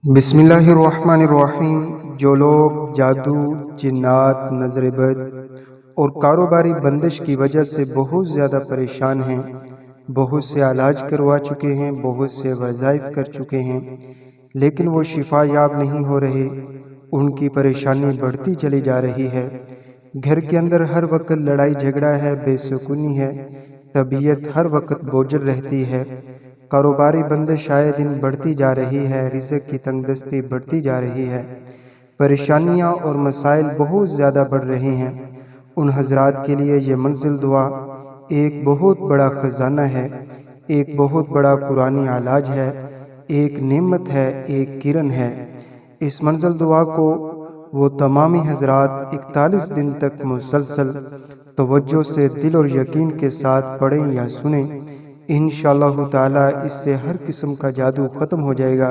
बिस्मिल्लाहिर्रहमानिर्रहीम। जो लोग जादू, जिन्नात, नज़र बद और कारोबारी बंदिश की वजह से बहुत ज़्यादा परेशान हैं, बहुत से इलाज करवा चुके हैं, बहुत से वज़ाइफ कर चुके हैं, लेकिन वो शिफा याब नहीं हो रहे, उनकी परेशानी बढ़ती चली जा रही है। घर के अंदर हर वक्त लड़ाई झगड़ा है, बेसुकूनी है, तबीयत हर वक्त बोझल रहती है, कारोबारी बंदिश आए दिन बढ़ती जा रही है, रिज़्क़ की तंगदस्ती बढ़ती जा रही है, परेशानियां और मसाइल बहुत ज़्यादा बढ़ रहे हैं। उन हजरात के लिए ये मंजिल दुआ एक बहुत बड़ा ख़जाना है, एक बहुत बड़ा कुरानी इलाज है, एक नेमत है, एक किरण है। इस मंजिल दुआ को वो तमामी हजरात 41 दिन तक मुसलसल तवज्जो से दिल और यकीन के साथ पढ़ें या सुने, इंशाअल्लाह ताला इससे हर किस्म का जादू ख़त्म हो जाएगा,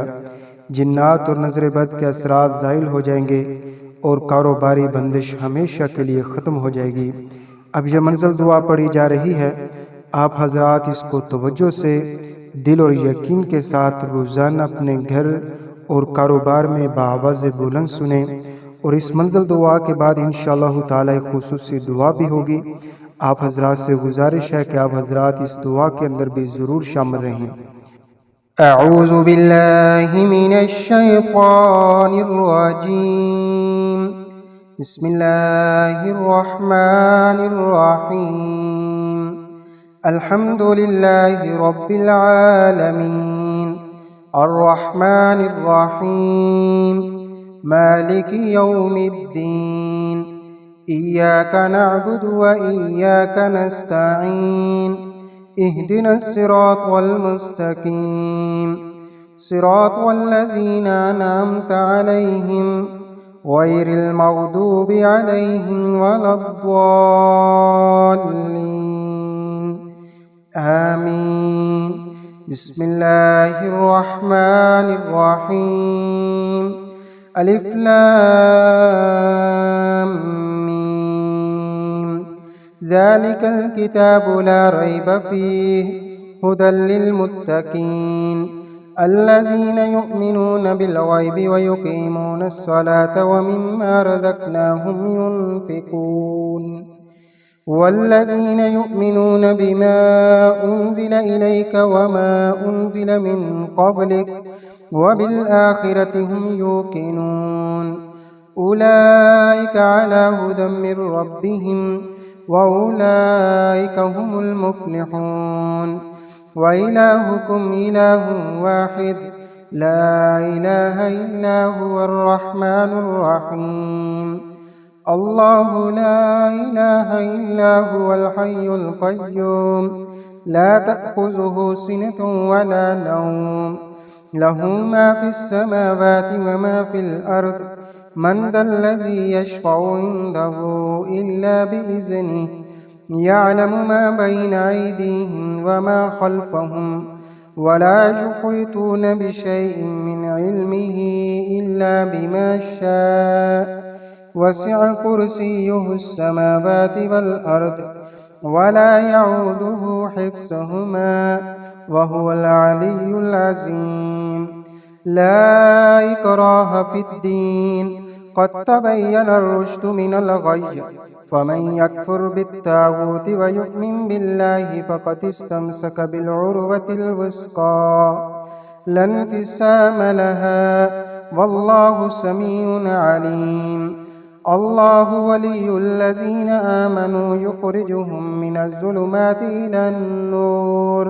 जिन्नात और नज़र बद के असरात ज़ाइल हो जाएंगे और कारोबारी बंदिश हमेशा के लिए ख़त्म हो जाएगी। अब यह मंजिल दुआ पढ़ी जा रही है, आप हजरात इसको तवज्जो से दिल और यकीन के साथ रोज़ाना अपने घर और कारोबार में बाआवाज़ बुलंद सुने। और इस मंजिल दुआ के बाद इंशाअल्लाह ताला एक खुसूसी दुआ भी होगी। आप हजरात से गुजारिश है कि आप हजरात इस दुआ के अंदर भी ज़रूर शामिल रहें। अऊज़ु बिल्लाहि मिनश शैतानिर रजीम। बिस्मिल्लाहिर रहमानिर रहीम। अल्हम्दुलिल्लाहि रब्बिल आलमीन अर्रहमानिर रहीम मालिकि यौमिद्दीन इय्याका नअबुदु व इय्याका नस्तईन इहदिनस सिरातल मुस्तकीम सिरातल लज़ीना अनअमता अलैहिम गैरिल मग़दूबि अलैहिम वलद्दाल्लीन आमीन। बिस्मिल्लाहिर रहमानिर रहीम। अलिफ लाम मीम ज़ालिकल किताबु ला रैब फ़ीहि हुदल लिलमुत्तक़ीन अल्लज़ीना युमिनूना बिल ग़ैबि व युक़ीमूनस सलाता व मिम्मा रज़क़नाहुम युनफ़िक़ून वल्लज़ीना युमिनूना बिमा उन्ज़िला इलैका व मा उन्ज़िला मिन क़ब्लिक व बिल आखिरति हुम युक़िनून उलाइका अला हुदम मिर रब्बिहिम व उलाइका हुमुल मुफ़्लिहून व इलाहुकुम इलाहुन वाहिद ला इलाहा इल्ला हुवर रहमानुर रहीम। अल्लाहु ला इलाहा इल्ला हुवल हय्युल क़य्यूम ला तअख़ुज़ुहु सिनतुन व ला नौम लहू मा फ़िस समावाति व मा फ़िल अर्द मन ज़ल्लज़ी यशफ़अु इंदहु इल्ला बिइज़निहि यअलमु मा बैना अयदीहिम व मा ख़ल्फ़हुम व ला युहीतूना बिशैइन मिन इल्मिही इल्ला बिमा शाअ वसिअ कुर्सियुहुस समावाति वल अर्द व ला यऊदुहु हिफ्ज़ुहुमा व हुवल अलिय्युल अज़ीम। ला इक्राहा फ़िद्दीन क़द तबय्यनर रुश्दु मिनल ग़य्य फ़मन यकफ़ुर बित्ताग़ूति व यु'मिन बिल्लाहि फ़क़द इस्तमसक बिलउर्वतिल वुस्क़ा ला इंफ़िसाम लहा वल्लाहु समीउन अलीम। अल्लाहु वलियुल लज़ीना आमनू युख़रिजुहुम मिनज़ ज़ुलुमाति इलन नूर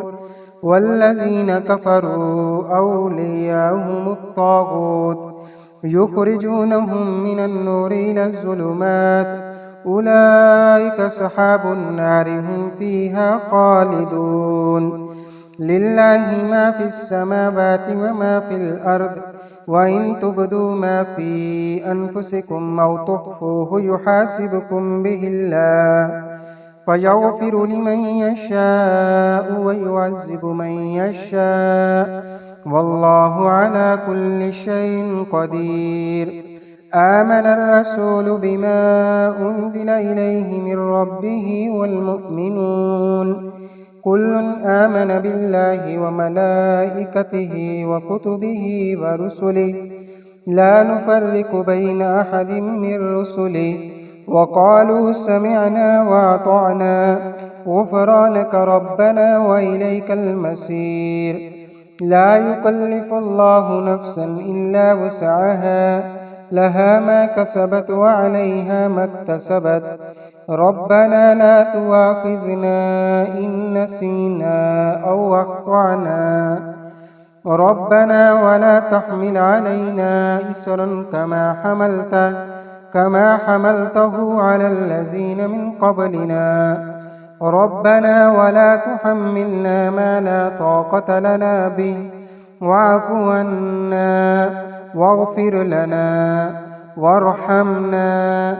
वल्लज़ीना कफ़रू औलियाहुमुत ताग़ूत युख़रिजूनहुम मिनन नूरि इलज़ ज़ुलुमात उलाइका अस्हाबुन नारि हुम फ़ीहा ख़ालिदून। लिल्लाहि मा फ़िस समावाति व मा फ़िल अर्द व इन तुब्दू मा फ़ी अनफुसिकुम औ तुख़्फ़ूहु युहासिबकुम बिहिल्लाह फ़यग़फ़िरु लिमन यशाअ व युअज़्ज़िबु मन यशाअ वल्लाहु अला कुल्लि शैइन क़दीर। आमनर रसूलु बिमा उन्ज़िला इलैहि मिर रब्बिहि वल मुअ्मिनून कुल्लुन आमन बिल्लाहि व मलाइकतिहि व कुतुबिहि व रुसुलिहि لا نفرق بين أحد من رسله وقالوا سمعنا وأطعنا غفرانك ربنا وإليك المصير. لا يكلف الله نفسا إلا وسعها، لها ما كسبت وعليها ما اكتسبت. ربنا لا تؤاخذنا إن نسينا أو أخطأنا. ربنا ولا تحمل علينا إصرا كما حملته على الذين من قبلنا. ربنا ولا تحملنا ما لا طاقة لنا به واعف عنا واغفر لنا وارحمنا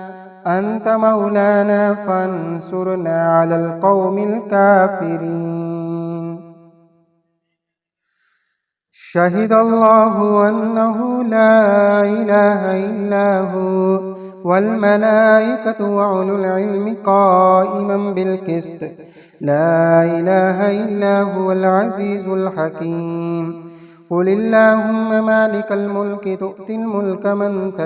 أنت مولانا فانصرنا على القوم الكافرين. شهد الله أنه لا إله إلا هو والملائكة وأولو العلم قائما بالقسط. لا إله إلا هو العزيز الحكيم. قل اللهم مالك الملك تؤتي الملك من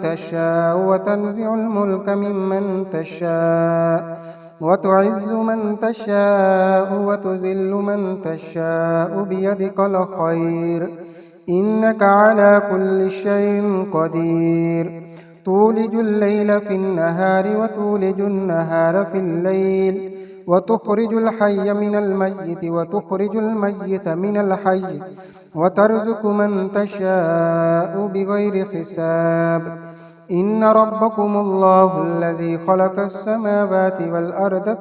تشاء وتنزع الملك ممن تشاء وتعز من تشاء وتذل من تشاء بيدك الخير إنك على كل شيء قدير. تولج الليل في النهار وتولج النهار في الليل وتخرج الحي من الميت وتخرج الميت من الحي وترزق من تشاء بغير حساب. إن ربكم الله الذي خلق السماوات والأرض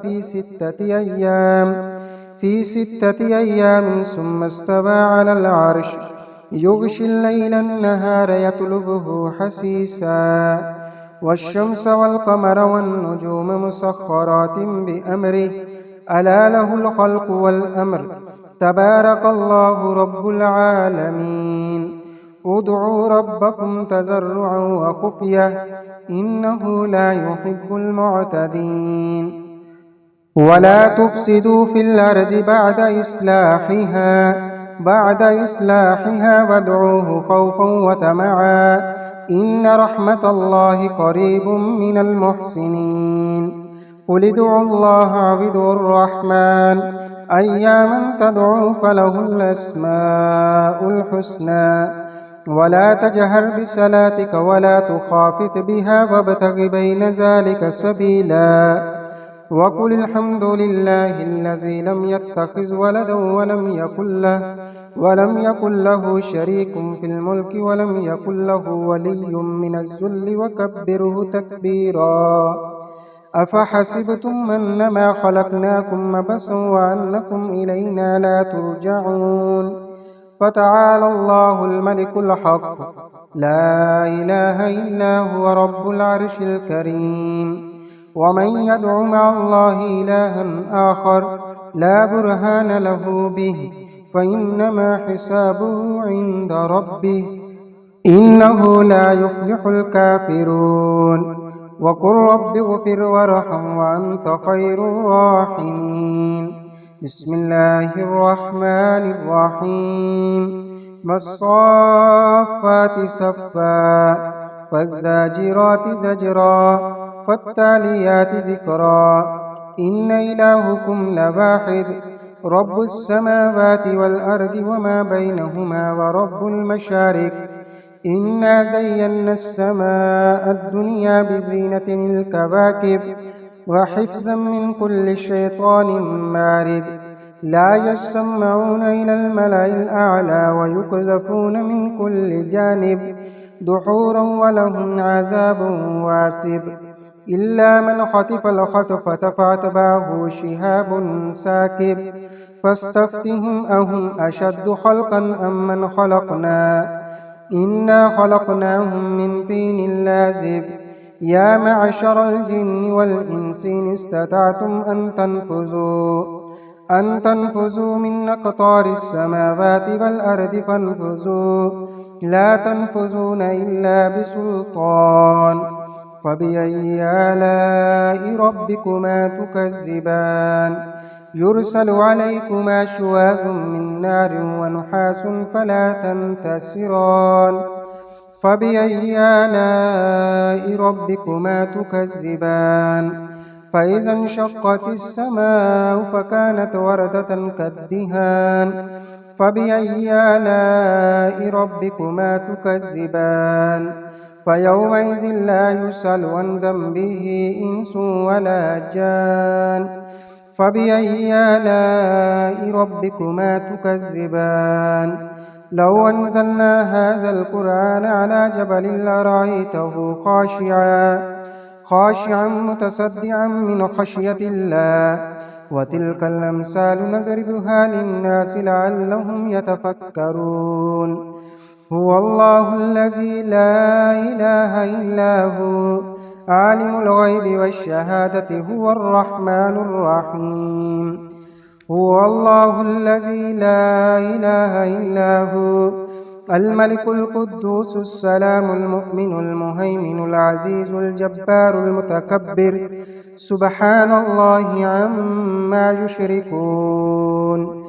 في ستة أيام ثم استوى على العرش يغشي الليل النهار يطلبه حثيثا والشمس والقمر والنجوم مسخرات بأمره ألا له الخلق والأمر تبارك الله رب العالمين. ادعوا ربكم تضرعا وخفية إنه لا يحب المعتدين. ولا تفسدوا في الأرض بعد إصلاحها وادعوه خوفا وطمعا إن رحمة الله قريب من المحسنين. قل ادعوا الله أو ادعوا الرحمن أياما تدعوا فله الأسماء الحسنى. ولا تجهر بصلاتك ولا تخافت بها وابتغ بين ذلك سبيلا. وقل الحمد لله الذي لم يتخذ ولدا ولم يكن له شريك في الملك ولم يكن له ولي من الذل وكبره تكبيرا. أفحسبتم أنما خلقناكم عبثا وأنكم إلينا لا ترجعون. فتعالى الله الملك الحق لا إله إلا هو رب العرش الكريم. ومن يدع مع الله إلها آخر لا برهان له به فإنما حسابه عند ربه إنه لا يفلح الكافرون. وقل رب اغفر وارحم وأنت خير الراحمين. بسم الله الرحمن الرحيم. والصافات صفا فالزاجرات زجرا فالتاليات ذكرا إن إلهكم لواحد رب السماوات والأرض وما بينهما ورب المشارق. إنا زينا السماء الدنيا بزينة الكواكب وحفظا من كل شيطان مارد. لا يسمعون إلى الملأ الأعلى ويقذفون من كل جانب دحورا ولهم عذاب واسب. إلا من خطف الخطفة فأتبعه شهاب ساكب. فاستفتهم أهم أشد خلقا أم من خلقنا إنا خلقناهم من طين لازب. يا معشر الجن والإنس إن استطعتم أن تنفذوا من أقطار السماوات والأرض فانفذوا لا تنفذون إلا بسلطان. فبأي آلاء ربكما تكذبان. يرسل عليكما شواظ من نار ونحاس فلا تنتصران فبأي آلاء ربكما تكذبان فإذا انشقت السماء فكانت وردة كالدهان فبأي آلاء ربكما تكذبان فيومئذ لا يسأل عن ذنبه إنس ولا جان فبأي آلاء ربكما تكذبان لو أنزلنا هذا القرآن على جبل لرأيته خاشعا متصدعا من خشية الله وتلك الأمثال نضربها للناس لعلهم يتفكرون هو الله الذي لا إله إلا هو عالم الغيب والشهادة هو الرحمن الرحيم هو الله الذي لا إله إلا هو الملك القدوس السلام المؤمن المهيمن العزيز الجبار المتكبر سبحان الله عما يشركون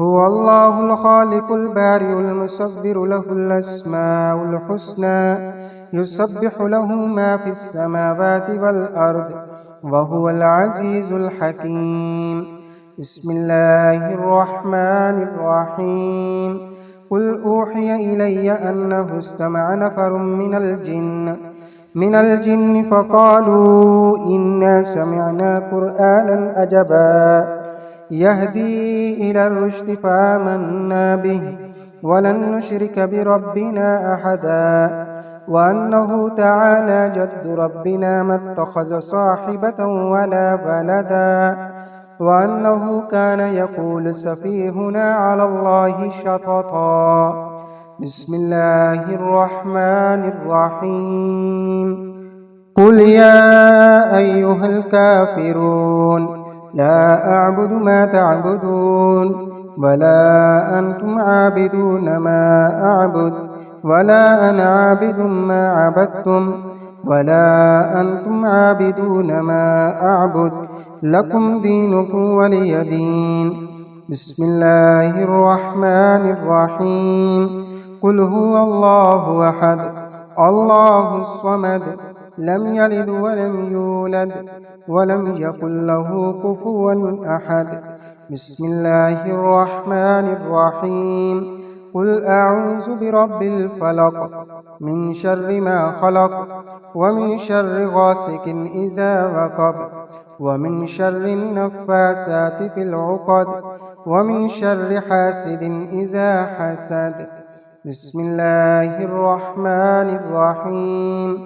هو الله الخالق البارئ المصور له الأسماء الحسنى يسبح له ما في السماوات والأرض وهو العزيز الحكيم بسم الله الرحمن الرحيم قل أوحي إلي أنه استمع نفر من الجن فقالوا إنا سمعنا قرآنا عجبا يهدي إلى الرشد فآمنا به ولن نشرك بربنا أحدا وأنه تعالى جد ربنا ما اتخذ صاحبة ولا ولدا وأنه كان يقول سفيهنا على الله شططا بسم الله الرحمن الرحيم قل يا أيها الكافرون لا أعبد ما تعبدون ولا أنتم عابدون ما أعبد ولا أنا عابد ما عبدتم ولا أنتم عابدون ما أعبد لكم دينكم ولي دين بسم الله الرحمن الرحيم قل هو الله أحد الله الصمد لم يلد ولم يولد ولم يكن له كفوا أحد بسم الله الرحمن الرحيم قل أعوذ برب الفلق من شر ما خلق ومن شر غاسق إذا وقب ومن شر النفاسات في العقد ومن شر حاسد إذا حسد بسم الله الرحمن الرحيم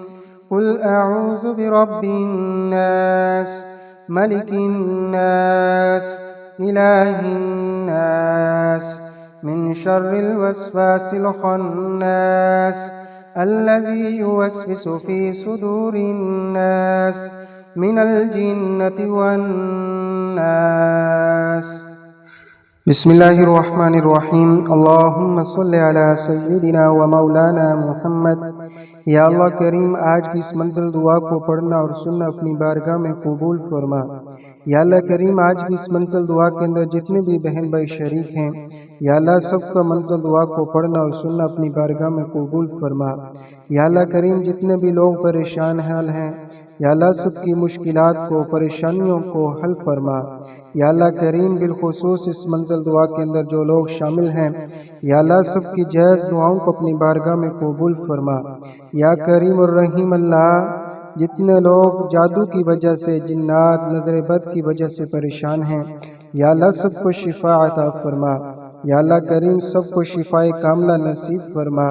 قل أعوذ برب الناس ملك الناس إله الناس من شر الوسواس الخناس الذي يوسوس في صدور الناس من الجنة والناس بسم الله الرحمن الرحيم اللهم صل على سيدنا و مولانا محمد یا اللہ کریم آج کی اس منزل دعا کو پڑھنا اور سننا اپنی بارگاہ میں قبول فرما۔ یا اللہ کریم آج کی اس منزل دعا کے اندر جتنے بھی بہن بھائی شریک ہیں یا اللہ سب کا منزل دعا کو پڑھنا اور سننا اپنی بارگاہ میں قبول فرما۔ یا اللہ کریم جتنے بھی لوگ پریشان حال ہیں یا اللہ سب کی مشکلات کو پریشانیوں کو حل فرما۔ یا اللہ کریم بالخصوص اس منزل دعا کے اندر جو لوگ شامل ہیں یا اللہ سب کی جائز دعاؤں کو اپنی بارگاہ میں قبول فرما۔ یا کریم الرحیم اللہ جتنے لوگ جادو کی وجہ سے جنات نظر بد کی وجہ سے پریشان ہیں یا اللہ سب کو شفا عطا فرما۔ یا اللہ کریم سب کو شفائے کاملہ نصیب فرما۔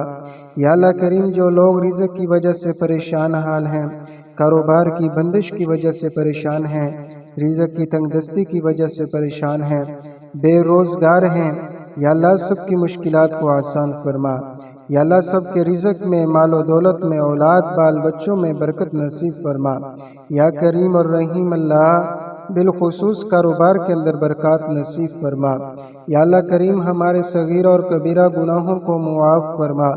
یا اللہ کریم جو لوگ رزق کی وجہ سے پریشان حال ہیں، کاروبار کی بندش کی وجہ سے پریشان ہیں، رزق کی تنگ دستی کی وجہ سے پریشان ہیں، بے روزگار ہیں، یا اللہ سب کی مشکلات کو آسان فرما۔ یا اللہ سب کے رزق میں مال و دولت میں اولاد بال بچوں میں برکت نصیب فرما۔ یا کریم اور رحیم اللہ بالخصوص کاروبار کے اندر برکات نصیب فرما۔ یا اللہ کریم ہمارے صغیر اور کبیرہ گناہوں کو معاف فرما۔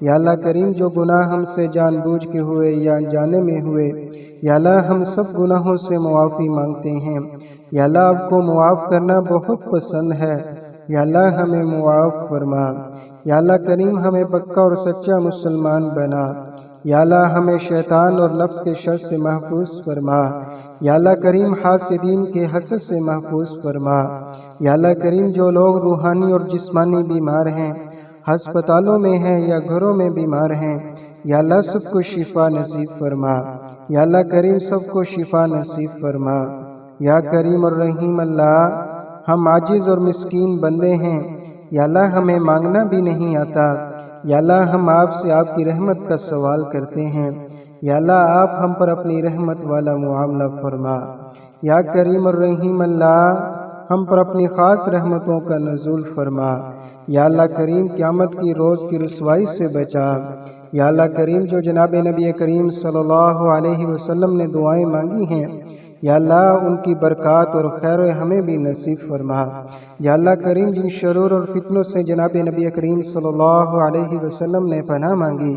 یا اللہ کریم جو گناہ ہم سے جان بوجھ کے ہوئے یا انجانے میں ہوئے، یا اللہ ہم سب گناہوں سے معافی مانگتے ہیں۔ یا اللہ آپ کو معاف کرنا بہت پسند ہے، یا اللہ ہمیں معاف فرما۔ یا اللہ کریم ہمیں پکا اور سچا مسلمان بنا۔ یا اللہ ہمیں شیطان اور نفس کے شر سے محفوظ فرما۔ یا اللہ کریم حاسدین کے حسد سے محفوظ فرما۔ یا اللہ کریم جو لوگ روحانی اور جسمانی بیمار ہیں، ہسپتالوں میں ہیں یا گھروں میں بیمار ہیں، یا اللہ سب کو شفا نصیب فرما۔ یا اللہ کریم سب کو شفا نصیب فرما۔ یا کریم اور رحیم اللہ، ہم عاجز اور مسکین بندے ہیں، یا اللہ ہمیں مانگنا بھی نہیں آتا، یا اللہ ہم آپ سے آپ کی رحمت کا سوال کرتے ہیں، یا اللہ آپ ہم پر اپنی رحمت والا معاملہ فرما۔ یا کریم اور رحیم اللہ، ہم پر اپنی خاص رحمتوں کا نزول فرما۔ یا اللہ کریم قیامت کی روز کی رسوائی سے بچا۔ یا اللہ کریم جو جناب نبی کریم صلی اللہ علیہ وسلم نے دعائیں مانگی ہیں، یا اللہ ان کی برکات اور خیر ہمیں بھی نصیب فرما۔ یا اللہ کریم جن شرور اور فتنوں سے جناب نبی کریم صلی اللہ علیہ وسلم نے پناہ مانگی،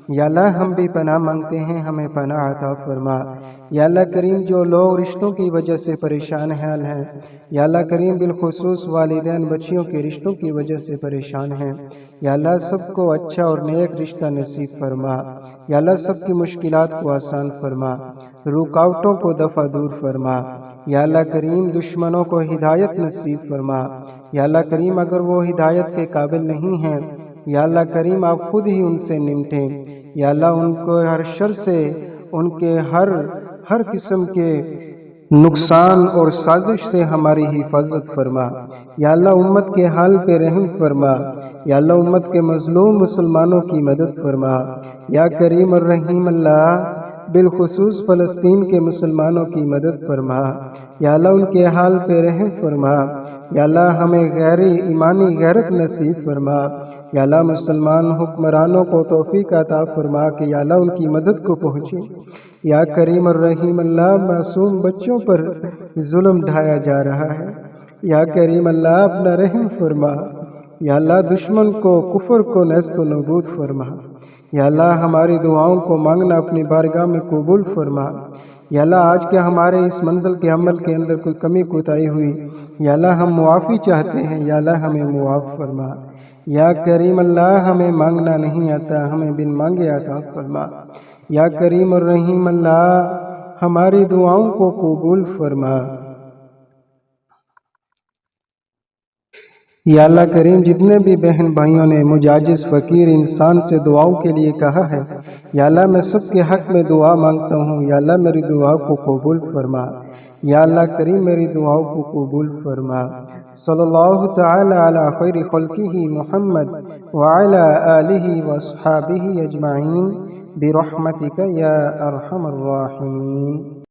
یا اللہ ہم بھی پناہ مانگتے ہیں، ہمیں پناہ عطا فرما۔ یا اللہ کریم جو لوگ رشتوں کی وجہ سے پریشان حال ہیں، یا اللہ کریم بالخصوص والدین بچیوں کے رشتوں کی وجہ سے پریشان ہیں، یا اللہ سب کو اچھا اور نیک رشتہ نصیب فرما۔ یا اللہ سب کی مشکلات کو آسان فرما، رکاوٹوں کو دفع دور فرما۔ یا اللہ کریم دشمنوں کو ہدایت نصیب فرما۔ یا اللہ کریم اگر وہ ہدایت کے قابل نہیں ہیں، یا اللہ کریم آپ خود ہی ان سے نمٹیں۔ یا اللہ ان کو ہر شر سے، ان کے ہر قسم کے نقصان اور سازش سے ہماری حفاظت فرما۔ یا اللہ امت کے حال پہ رحم فرما۔ یا اللہ امت کے مظلوم مسلمانوں کی مدد فرما۔ یا کریم اور رحیم اللہ بالخصوص فلسطین کے مسلمانوں کی مدد فرما۔ یا اللہ ان کے حال پہ رحم فرما۔ یا اللہ ہمیں ایمانی غیرت نصیب فرما۔ یا اللہ مسلمان حکمرانوں کو توفیق عطا فرما کہ یا اللہ ان کی مدد کو پہنچے۔ یا کریم اور رحیم اللہ معصوم بچوں پر ظلم ڈھایا جا رہا ہے، یا کریم اللہ اپنا رحم فرما۔ یا اللہ دشمن کو، کفر کو نیست و نابود فرما۔ یا اللہ ہماری دعاؤں کو مانگنا اپنی بارگاہ میں قبول فرما۔ یا اللہ آج کے ہمارے اس منزل کے عمل کے اندر کوئی کمی کوتاہی ہوئی، یا اللہ ہم معافی چاہتے ہیں، یا اللہ ہمیں معاف فرما۔ یا کریم اللہ ہمیں مانگنا نہیں آتا، ہمیں بن مانگے عطا فرما۔ یا کریم اور رحیم اللہ ہماری دعاؤں کو قبول فرما۔ یا اللہ کریم جتنے بھی بہن بھائیوں نے مجھ عاجز فقیر انسان سے دعاؤں کے لیے کہا ہے، یا اللہ میں سب کے حق میں دعا مانگتا ہوں، یا اللہ میری دعا کو قبول فرما۔ یا اللہ کریم میری دعاؤں کو قبول فرما۔ صلی اللہ تعالی علی خیر خلقہ محمد وعلی آلہ واصحابہ اجمعین برحمتک یا ارحم الراحمین۔